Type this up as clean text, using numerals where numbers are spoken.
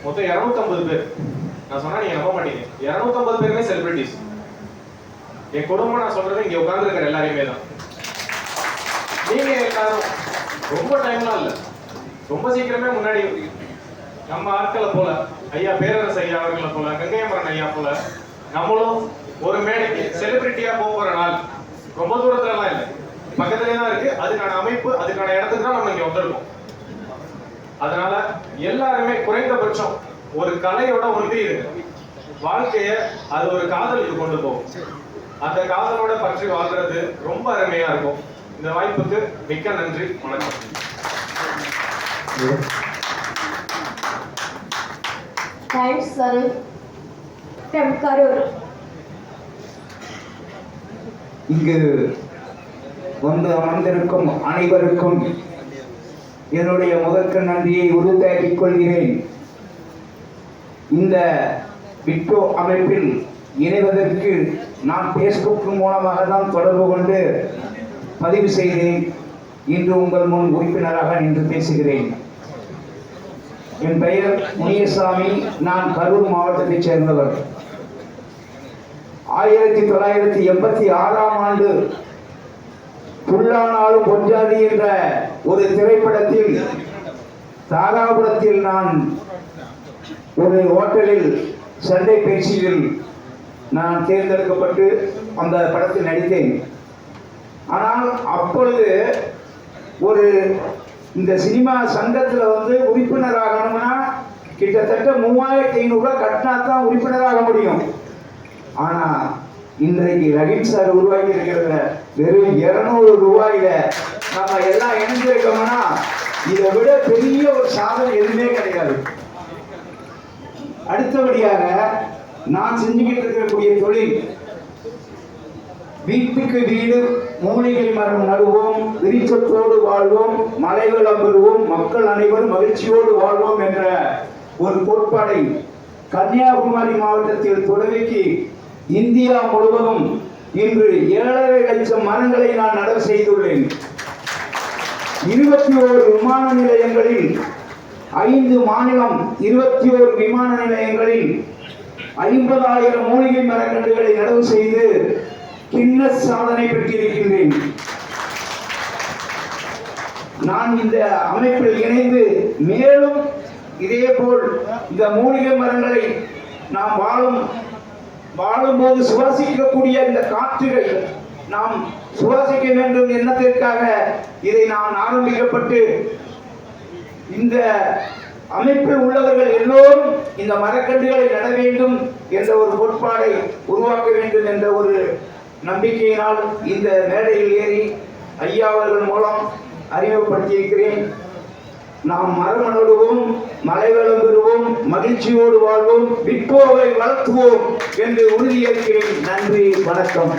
மொத்தம் 250 பேர். நான் சொன்னா நீங்க நம்ப மாட்டீங்க, 250 பேருமே செலிபிரிட்டிஸ். என் குடும்பம் நான் சொல்றது இங்க உட்கார்ந்து இருக்கிற எல்லாரையுமே தான். நீங்க எல்லாரும் ரொம்ப டைம்லாம் இல்ல, ரொம்ப சீக்கிரமே முன்னாடி நம்ம ஆட்களை போல, ஐயா பேரரசு ஐயா அவர்களை போல, கங்கையமரன் ஐயா போல நம்மளும் ஒரு மேடைக்கு செலிபிரிட்டியா போற நாள் ரொம்ப தூரத்துலலாம் இல்லை, பக்கத்துலேயே தான் இருக்கு. அதுக்கான அமைப்பு, அதுக்கான இடத்துக்கு தான் நம்ம இங்க வந்திருக்கோம். அதனால எல்லாருமே குறைந்தபட்சம் ஒரு கலையோட ஒன்றி இருக்கு. வாழ்க்கைய அது ஒரு காதலுக்கு கொண்டு போகும். அந்த காதலோட பற்றி வாழ்றது ரொம்ப அருமையா இருக்கும். இந்த வாய்ப்புக்கு மிக்க நன்றி. வணக்கம். Thanks, sir. From Karur. இங்கு வந்து அமர்ந்திருக்கும் அனைவருக்கும் என்னுடைய முதற்க நன்றியை உறுதியாக்கிக் கொள்கிறேன். இந்த விட்கோ அமைப்பில் இணைவதற்கு நான் பேஸ்புக் மூலமாக தான் தொடர்பு கொண்டு பதிவு செய்கிறேன். இன்று உங்கள் முன் உறுப்பினராக நின்று பேசுகிறேன். என் பெயர் முனியசாமி. நான் கரூர் மாவட்டத்தைச் சேர்ந்தவர். 1986ஆம் ஆண்டு புல்லானாலும் பொஞ்சாதி என்ற ஒரு திரைப்படத்தில் தாராபுரத்தில் நான் ஒரு ஹோட்டலில் சண்டை பயிற்சியில் நான் தேர்ந்தெடுக்கப்பட்டு அந்த படத்தில் நடித்தேன். ஆனால் அப்பொழுது ஒரு இந்த சினிமா சங்கத்தில் வந்து உறுப்பினர் ஆகணும்னா கிட்டத்தட்ட 3500 கட்டினா தான் உறுப்பினராக முடியும். ஆனால் இன்றைக்கு ரஹீம் சார் உருவாக்கி இருக்கிற வெறும் 200 ரூபாயில நம்ம எல்லாம் இணைஞ்சிருக்கோம்னா இதை விட பெரிய ஒரு சாதனை எதுவுமே கிடையாது. அடுத்தபடியாக நான் செஞ்சுக்கிட்டு இருக்கக்கூடிய தொழில், வீட்டுக்கு வீடு மூலிகை மரம் நடுவோம், விரிச்சத்தோடு வாழ்வோம், மழை வளம் பெறுவோம், மக்கள் அனைவரும் மகிழ்ச்சியோடு வாழ்வோம் என்ற ஒரு கோட்பாடை கன்னியாகுமரி மாவட்டத்தில் தொடங்கி இந்தியா முழுவதும் இன்று 7.5 லட்சம் மரங்களை நான் நடவு செய்துள்ளேன். 21 விமான நிலையங்களில் 5 மாநிலம் 21 விமான நிலையங்களில் 50,000 மூலிகை மரக்கன்றுகளை நடவு செய்து கின்னஸ் சாதனை பெற்றிருக்கின்றேன். நான் இந்த அமைப்பில் இணைந்து மேலும் இதேபோல் இந்த மூலிகை மரங்களை நாம் வாழும்போது சுவாசிக்கக்கூடிய இந்த காற்றுகளை நாம் சுவாசிக்க வேண்டும் எண்ணத்திற்காக இதை நான் ஆரம்பிக்கப்பட்டு இந்த அமைப்பில் உள்ளவர்கள் எல்லோரும் இந்த மரக்கன்றுகளை நட வேண்டும் என்ற ஒரு கோட்பாடை உருவாக்க வேண்டும் என்ற ஒரு நம்பிக்கையினால் இந்த மேடையில் ஏறி ஐயா அவர்கள் மூலம் அறிமுகப்படுத்தியிருக்கிறேன். நாம் மரம் நடுவோம், மழை வளம் பெறுவோம், மகிழ்ச்சியோடு வாழ்வோம், விட்கோவை வளர்த்துவோம் என்று உறுதியேற்கிறேன். நன்றி, வணக்கம்.